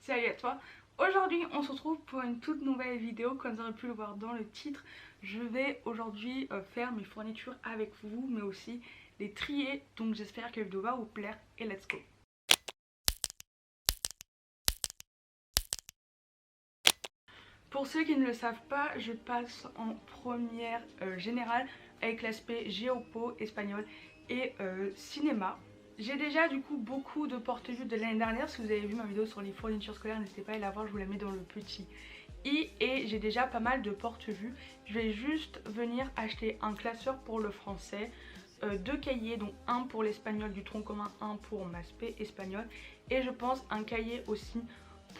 Salut à toi. Aujourd'hui on se retrouve pour une toute nouvelle vidéo. Comme vous aurez pu le voir dans le titre, je vais aujourd'hui faire mes fournitures avec vous, mais aussi les trier. Donc j'espère que la vidéo va vous plaire et let's go. Pour ceux qui ne le savent pas, je passe en première générale avec l'aspect géopo espagnol et cinéma. J'ai déjà du coup beaucoup de porte-vue de l'année dernière. Si vous avez vu ma vidéo sur les fournitures scolaires, n'hésitez pas à la voir, je vous la mets dans le petit i. Et j'ai déjà pas mal de porte-vue. Je vais juste venir acheter un classeur pour le français, deux cahiers, dont un pour l'espagnol du tronc commun, un pour ma spé espagnol. Et je pense un cahier aussi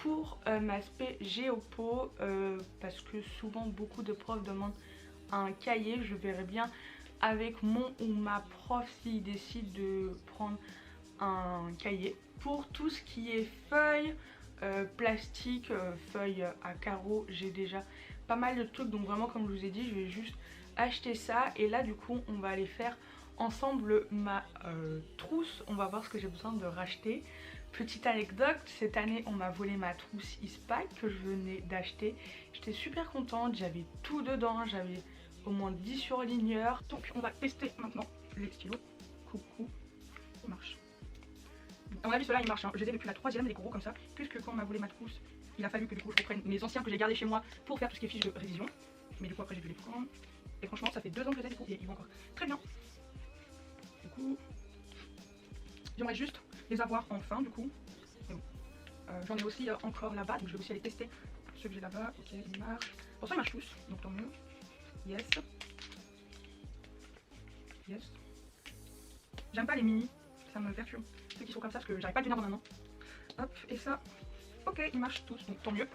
pour ma spé géopo, parce que souvent beaucoup de profs demandent un cahier. Je verrai bien avec mon ou ma prof s'il décide de prendre un cahier. Pour tout ce qui est feuilles, plastique, feuilles à carreaux, j'ai déjà pas mal de trucs. Donc vraiment, comme je vous ai dit, je vais juste acheter ça. Et là du coup on va aller faire ensemble ma trousse. On va voir ce que j'ai besoin de racheter. Petite anecdote, cette année on m'a volé ma trousse Ispike que je venais d'acheter. J'étais super contente, j'avais tout dedans, j'avais au moins 10 surligneurs. Donc on va tester maintenant les stylos. Coucou, ça marche. À mon avis ceux-là ils marchent, hein. Je les ai depuis la 3e, les gros comme ça, puisque quand on m'a volé ma trousse, il a fallu que du coup je reprenne mes anciens que j'ai gardés chez moi pour faire tout ce qui est fiches de révision. Mais du coup après j'ai dû les prendre. Et franchement ça fait 2 ans que je les ai du coup et ils vont encore très bien. Du coup j'aimerais juste les avoir enfin du coup. Bon. J'en ai aussi encore là-bas, donc je vais aussi aller tester ceux que j'ai là-bas. Ok, ils marchent. Pour ça ils marchent tous, donc tant mieux. Yes. Yes. J'aime pas les mini, ça me perturbe. Ceux qui sont comme ça parce que j'arrive pas à tenir dans ma main. Hop, et ça, ok, ils marchent tous, donc tant mieux.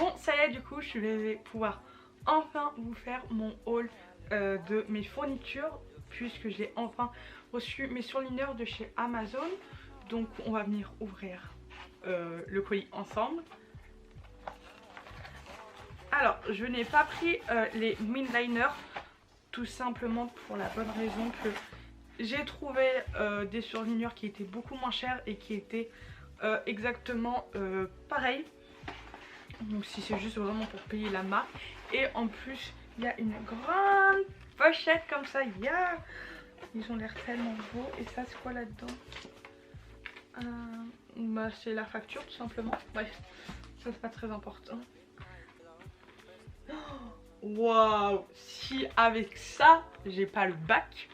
Bon, ça y est, du coup, je vais pouvoir enfin vous faire mon haul de mes fournitures, puisque j'ai enfin reçu mes surligneurs de chez Amazon. Donc, on va venir ouvrir le colis ensemble. Alors, je n'ai pas pris les Minliner, tout simplement pour la bonne raison que j'ai trouvé des surligneurs qui étaient beaucoup moins chers et qui étaient exactement pareils. Donc si c'est juste vraiment pour payer la marque. Et en plus il y a une grande pochette comme ça. Yeah, ils ont l'air tellement beaux. Et ça c'est quoi là-dedans? Bah c'est la facture tout simplement. Bref, ça c'est pas très important. Waouh, si avec ça j'ai pas le bac,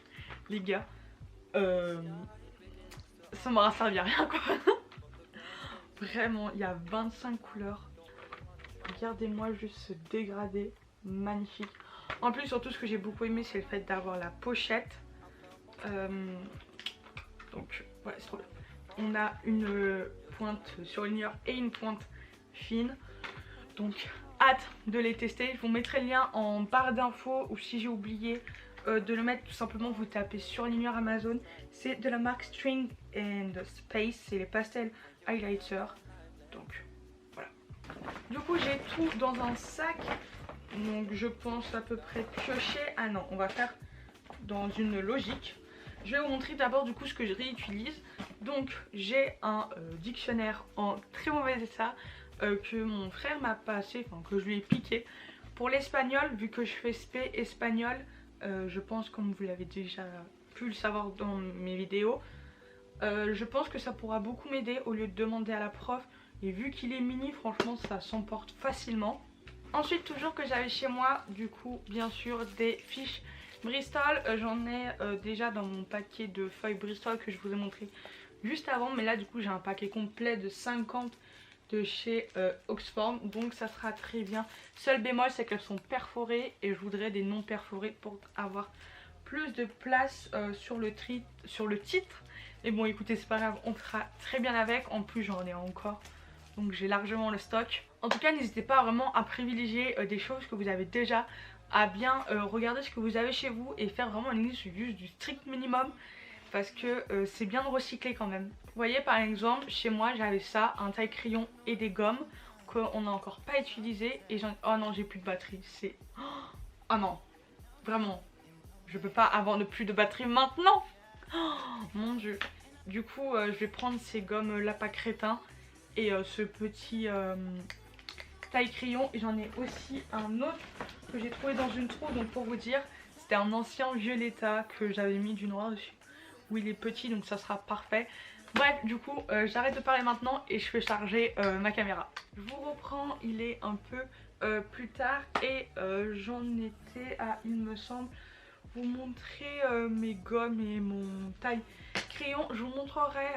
les gars, ça m'aura servi à rien quoi. Vraiment, il y a 25 couleurs. Regardez-moi juste ce dégradé, magnifique. En plus, surtout ce que j'ai beaucoup aimé, c'est le fait d'avoir la pochette. Donc voilà, c'est trop bien. On a une pointe surligneur et une pointe fine. Donc hâte de les tester. Je vous mettrai le lien en barre d'infos, ou si j'ai oublié de le mettre, tout simplement vous tapez surligneur Amazon. C'est de la marque String and Space, c'est les pastels highlighter. Donc voilà. Du coup j'ai tout dans un sac, donc je pense à peu près piocher. Ah non, on va faire dans une logique. Je vais vous montrer d'abord du coup ce que je réutilise. Donc j'ai un dictionnaire en très mauvais état que mon frère m'a passé, enfin que je lui ai piqué pour l'espagnol, vu que je fais spé espagnol. Je pense, comme vous l'avez déjà pu le savoir dans mes vidéos, je pense que ça pourra beaucoup m'aider au lieu de demander à la prof. Et vu qu'il est mini, franchement ça s'emporte facilement. Ensuite, toujours que j'avais chez moi, du coup bien sûr des fiches Bristol. J'en ai déjà dans mon paquet de feuilles Bristol que je vous ai montré juste avant. Mais là du coup j'ai un paquet complet de 50 de chez Oxford, donc ça sera très bien. Seul bémol, c'est qu'elles sont perforées et je voudrais des non perforées pour avoir plus de place sur le titre. Mais bon écoutez, c'est pas grave, on fera très bien avec. En plus j'en ai encore, donc j'ai largement le stock. En tout cas, n'hésitez pas vraiment à privilégier des choses que vous avez déjà, à bien regarder ce que vous avez chez vous et faire vraiment une liste juste du strict minimum parce que c'est bien de recycler quand même. Vous voyez par exemple, chez moi j'avais ça, un taille-crayon et des gommes qu'on n'a encore pas utilisé et j'en... Oh non, j'ai plus de batterie, c'est... Oh non, vraiment, je peux pas avoir de plus de batterie maintenant. Oh, mon dieu. Du coup, je vais prendre ces gommes Lapin Crétin et ce petit taille-crayon. Et j'en ai aussi un autre que j'ai trouvé dans une trousse. Donc pour vous dire, c'était un ancien Violetta que j'avais mis du noir dessus. Où il est petit, donc ça sera parfait. Bref, du coup, j'arrête de parler maintenant et je fais charger ma caméra. Je vous reprends, il est un peu plus tard et j'en étais à, il me semble, vous montrer mes gommes et mon taille crayon. Je vous montrerai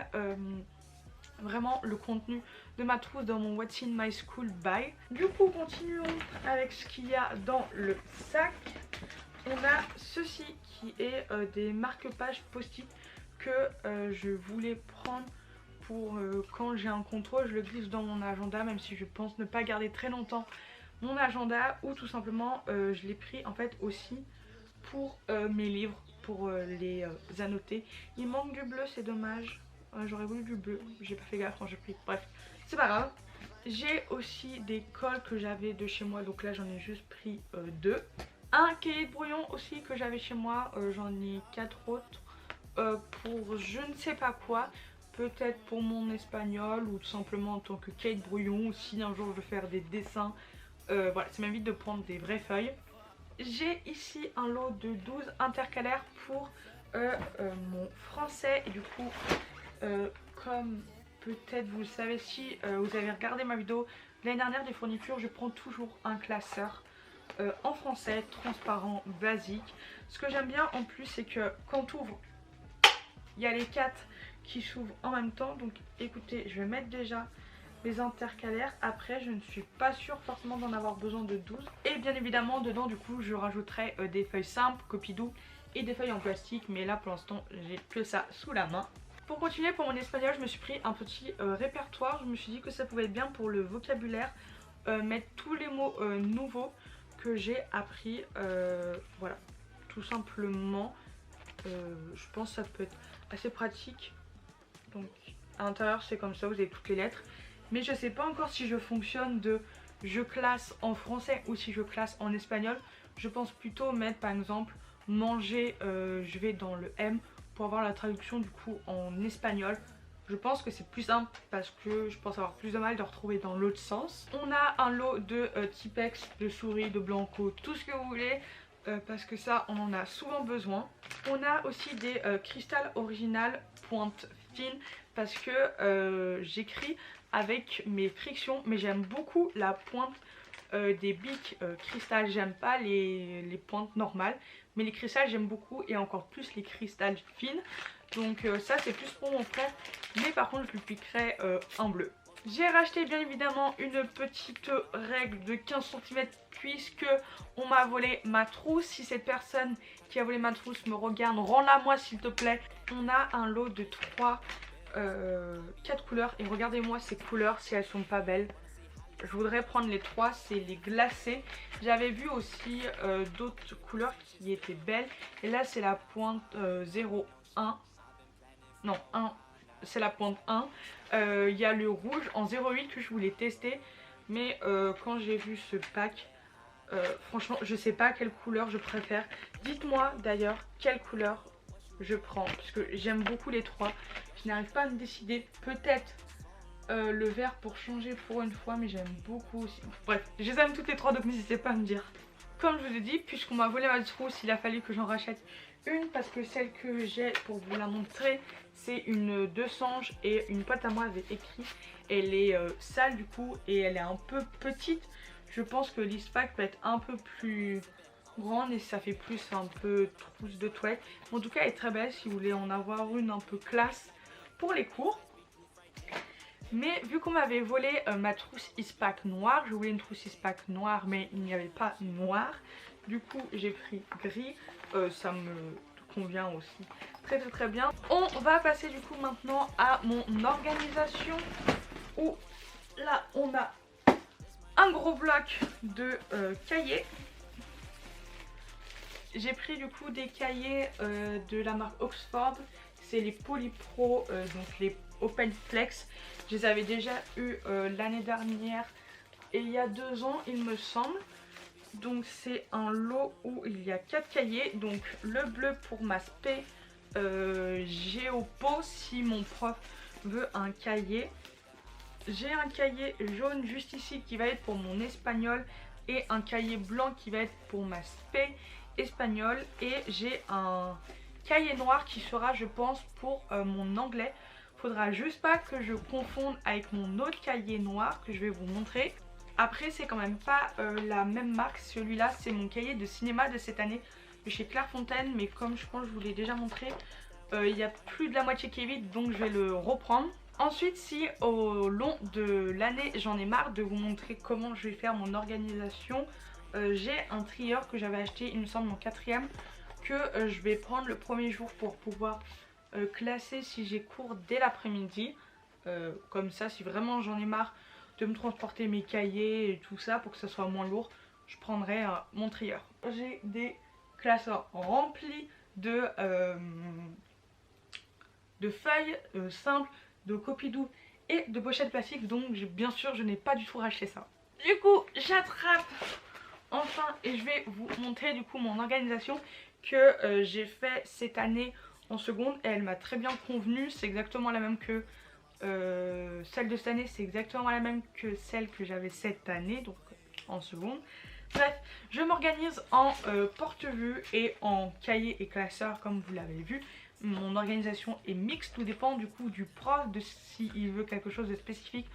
vraiment le contenu de ma trousse dans mon What's in My School Buy. Du coup, continuons avec ce qu'il y a dans le sac. On a ceci qui est des marque-pages post-it que je voulais prendre pour quand j'ai un contrôle. Je le glisse dans mon agenda, même si je pense ne pas garder très longtemps mon agenda, ou tout simplement je l'ai pris en fait aussi pour mes livres, pour les annoter. Il manque du bleu, c'est dommage. J'aurais voulu du bleu, j'ai pas fait gaffe quand j'ai pris. Bref, c'est pas grave. J'ai aussi des cols que j'avais de chez moi, donc là j'en ai juste pris deux. Un cahier de brouillon aussi que j'avais chez moi, j'en ai 4 autres pour je ne sais pas quoi. Peut-être pour mon espagnol ou tout simplement en tant que cahier de brouillon, ou si un jour je veux faire des dessins. Voilà, ça m'évite de prendre des vraies feuilles. J'ai ici un lot de 12 intercalaires pour mon français. Et du coup, comme peut-être vous le savez, si vous avez regardé ma vidéo l'année dernière des fournitures, je prends toujours un classeur en français, transparent, basique. Ce que j'aime bien en plus, c'est que quand tu ouvres, il y a les 4 qui s'ouvrent en même temps. Donc écoutez, je vais mettre déjà les intercalaires. Après, je ne suis pas sûre forcément d'en avoir besoin de 12. Et bien évidemment, dedans, du coup, je rajouterai des feuilles simples, copie double et des feuilles en plastique. Mais là, pour l'instant, j'ai que ça sous la main. Pour continuer, pour mon espagnol, je me suis pris un petit répertoire. Je me suis dit que ça pouvait être bien pour le vocabulaire. Mettre tous les mots nouveaux que j'ai appris. Voilà, tout simplement. Je pense que ça peut être assez pratique. Donc à l'intérieur c'est comme ça, vous avez toutes les lettres. Mais je sais pas encore si je fonctionne de je classe en français ou si je classe en espagnol. Je pense plutôt mettre par exemple manger, je vais dans le M pour avoir la traduction du coup en espagnol. Je pense que c'est plus simple parce que je pense avoir plus de mal de retrouver dans l'autre sens. On a un lot de Tipex, de souris, de Blanco, tout ce que vous voulez. Parce que ça on en a souvent besoin. On a aussi des Cristal Original pointe fine parce que j'écris avec mes frictions, mais j'aime beaucoup la pointe des Bic Cristal. J'aime pas les pointes normales, mais les cristals j'aime beaucoup et encore plus les cristals fines. Donc ça c'est plus pour mon frère, mais par contre je lui piquerai un bleu. J'ai racheté bien évidemment une petite règle de 15 cm puisque on m'a volé ma trousse. Si cette personne qui a volé ma trousse me regarde, rends-la moi s'il te plaît. On a un lot de 4 couleurs et regardez-moi ces couleurs si elles sont pas belles. Je voudrais prendre les 3, c'est les glacés. J'avais vu aussi d'autres couleurs qui étaient belles et là c'est la pointe 01. Non, 1. C'est la pointe 1. Il y a le rouge en 08 que je voulais tester. Mais quand j'ai vu ce pack, franchement, je sais pas quelle couleur je préfère. Dites-moi d'ailleurs quelle couleur je prends. Parce que j'aime beaucoup les 3. Je n'arrive pas à me décider. Peut-être le vert pour changer pour une fois. Mais j'aime beaucoup aussi. Bref, je les aime toutes les 3 donc n'hésitez pas à me dire. Comme je vous ai dit, puisqu'on m'a volé ma trousse, il a fallu que j'en rachète une parce que celle que j'ai pour vous la montrer c'est une de Sange et une pote à moi avait écrit. Elle est sale du coup et elle est un peu petite. Je pense que l'Eastpak peut être un peu plus grande et ça fait plus un peu trousse de toilette. En tout cas elle est très belle si vous voulez en avoir une un peu classe pour les cours. Mais vu qu'on m'avait volé ma trousse Eastpak noire, je voulais une trousse Eastpak noire mais il n'y avait pas noire. Du coup j'ai pris gris, ça me convient aussi très bien. On va passer du coup maintenant à mon organisation où là on a un gros bloc de cahiers. J'ai pris du coup des cahiers de la marque Oxford. C'est les Polypro, donc les Open Flex. Je les avais déjà eu l'année dernière et il y a 2 ans il me semble. Donc c'est un lot où il y a 4 cahiers. Donc le bleu pour ma spé Géopo si mon prof veut un cahier. J'ai un cahier jaune juste ici qui va être pour mon espagnol et un cahier blanc qui va être pour ma spé espagnol. Et j'ai un cahier noir qui sera je pense pour mon anglais. Faudra juste pas que je confonde avec mon autre cahier noir que je vais vous montrer. Après c'est quand même pas la même marque, celui-là c'est mon cahier de cinéma de cette année de chez Clairefontaine, mais comme je pense que je vous l'ai déjà montré, il y a plus de la moitié qui est vide, donc je vais le reprendre. Ensuite, si au long de l'année j'en ai marre de vous montrer comment je vais faire mon organisation, j'ai un trieur que j'avais acheté, il me semble en 4ème, que je vais prendre le premier jour pour pouvoir classer si j'ai cours dès l'après-midi. Comme ça, si vraiment j'en ai marre de me transporter mes cahiers et tout ça pour que ça soit moins lourd, je prendrai mon trieur. J'ai des classeurs remplis de feuilles simples, de copies doubles et de pochettes plastiques, donc bien sûr je n'ai pas du tout racheté ça. Du coup j'attrape enfin et je vais vous montrer du coup mon organisation que j'ai fait cette année en seconde et elle m'a très bien convenu. C'est exactement la même que celle de cette année, c'est exactement la même que celle que j'avais cette année, donc en seconde. Bref, je m'organise en porte-vue et en cahier et classeur comme vous l'avez vu. Mon organisation est mixte, tout dépend du coup du prof, de s'il veut quelque chose de spécifique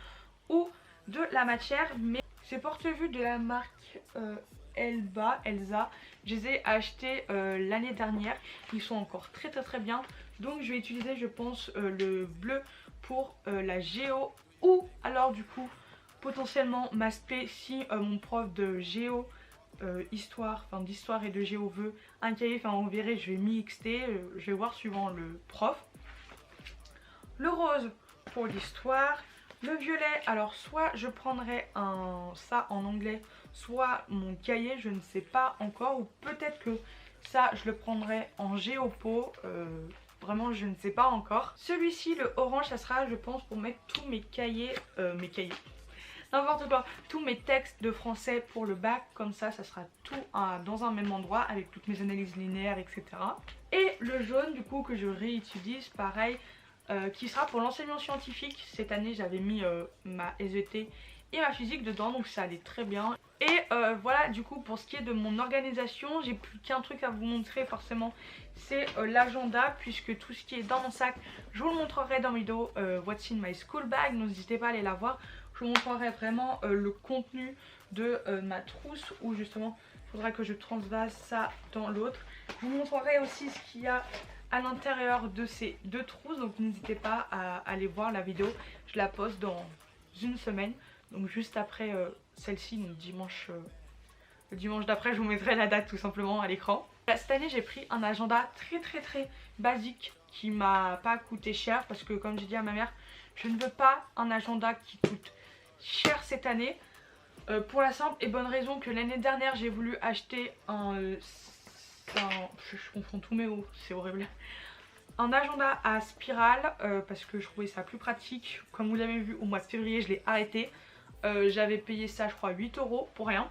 ou de la matière. Mais ces porte-vues de la marque Elsa, je les ai achetés l'année dernière. Ils sont encore très bien. Donc je vais utiliser je pense le bleu pour la géo ou alors du coup potentiellement ma spé si mon prof de géo d'histoire et de géo veut un cahier, enfin on verrait, je vais mixter, je vais voir suivant le prof. Le rose pour l'histoire, le violet, alors soit je prendrai ça en anglais, soit mon cahier, je ne sais pas encore, ou peut-être que ça je le prendrai en géopo, vraiment je ne sais pas encore. Celui-ci, le orange, ça sera je pense pour mettre tous mes cahiers, n'importe quoi, tous mes textes de français pour le bac, comme ça sera tout dans un même endroit avec toutes mes analyses linéaires, etc. Et le jaune du coup que je réutilise, pareil, qui sera pour l'enseignement scientifique. Cette année j'avais mis ma SVT et ma physique dedans, donc ça allait très bien. Et voilà, du coup pour ce qui est de mon organisation, j'ai plus qu'un truc à vous montrer forcément, c'est l'agenda, puisque tout ce qui est dans mon sac je vous le montrerai dans la vidéo What's in my school bag, n'hésitez pas à aller la voir. Je vous montrerai vraiment le contenu de ma trousse, où justement il faudra que je transvase ça dans l'autre. Je vous montrerai aussi ce qu'il y a à l'intérieur de ces 2 trousses, donc n'hésitez pas à aller voir la vidéo. Je la poste dans une semaine, donc juste après celle-ci, donc dimanche, le dimanche d'après. Je vous mettrai la date tout simplement à l'écran. Cette année j'ai pris un agenda très basique qui m'a pas coûté cher, parce que comme j'ai dit à ma mère, je ne veux pas un agenda qui coûte cher cette année, pour la simple et bonne raison que l'année dernière j'ai voulu acheter je confonds tous mes mots, c'est horrible, un agenda à spirale, parce que je trouvais ça plus pratique. Comme vous l'avez vu, au mois de février je l'ai arrêté, j'avais payé ça je crois 8 € pour rien.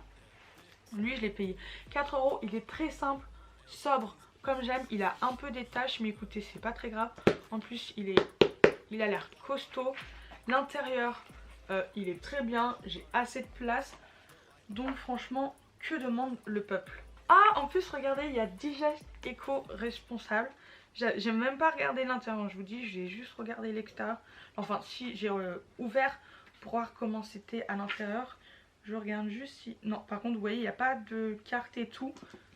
Lui je l'ai payé 4 €, il est très simple, sobre comme j'aime, il a un peu des taches mais écoutez c'est pas très grave. En plus il a l'air costaud, l'intérieur il est très bien, j'ai assez de place, donc franchement que demande le peuple. Ah, en plus regardez, il y a Digest éco-responsable. J'ai même pas regardé l'intérieur, je vous dis, j'ai juste regardé l'extérieur. Enfin si, j'ai ouvert pour voir comment c'était à l'intérieur. Je regarde juste si... Non, par contre vous voyez il n'y a pas de carte et tout,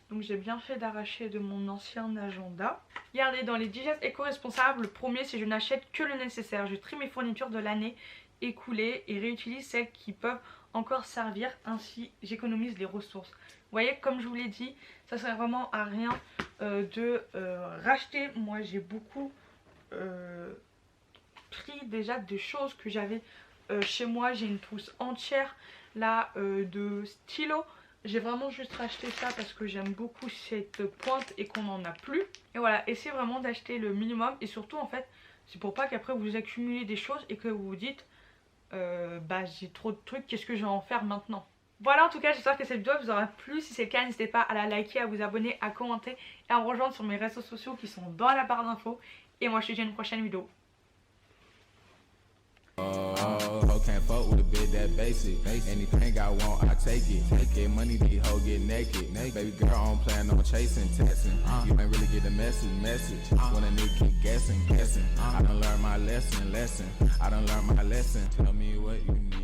donc j'ai bien fait d'arracher de mon ancien agenda. Regardez, dans les Digest éco-responsables, le premier c'est je n'achète que le nécessaire. Je trie mes fournitures de l'année écoulées et réutilise celles qui peuvent encore servir, ainsi j'économise les ressources. Vous voyez, comme je vous l'ai dit, ça sert vraiment à rien de racheter. Moi j'ai beaucoup pris déjà des choses que j'avais chez moi. J'ai une trousse entière là de stylo. J'ai vraiment juste racheté ça parce que j'aime beaucoup cette pointe et qu'on n'en a plus. Et voilà, essayez vraiment d'acheter le minimum. Et surtout en fait, c'est pour pas qu'après vous accumulez des choses et que vous vous dites bah j'ai trop de trucs, qu'est-ce que je vais en faire maintenant? Voilà, en tout cas j'espère que cette vidéo vous aura plu. Si c'est le cas, n'hésitez pas à la liker, à vous abonner, à commenter et à me rejoindre sur mes réseaux sociaux qui sont dans la barre d'infos. Et moi je te dis à une prochaine vidéo. Can't fuck with a bitch that basic. Anything I want, I take it. Get money, these hoes get naked. Baby girl, I don't plan on chasing, texting. You ain't really get the message. When a nigga keep guessing. I done learned my lesson. I done learned my lesson. Tell me what you need.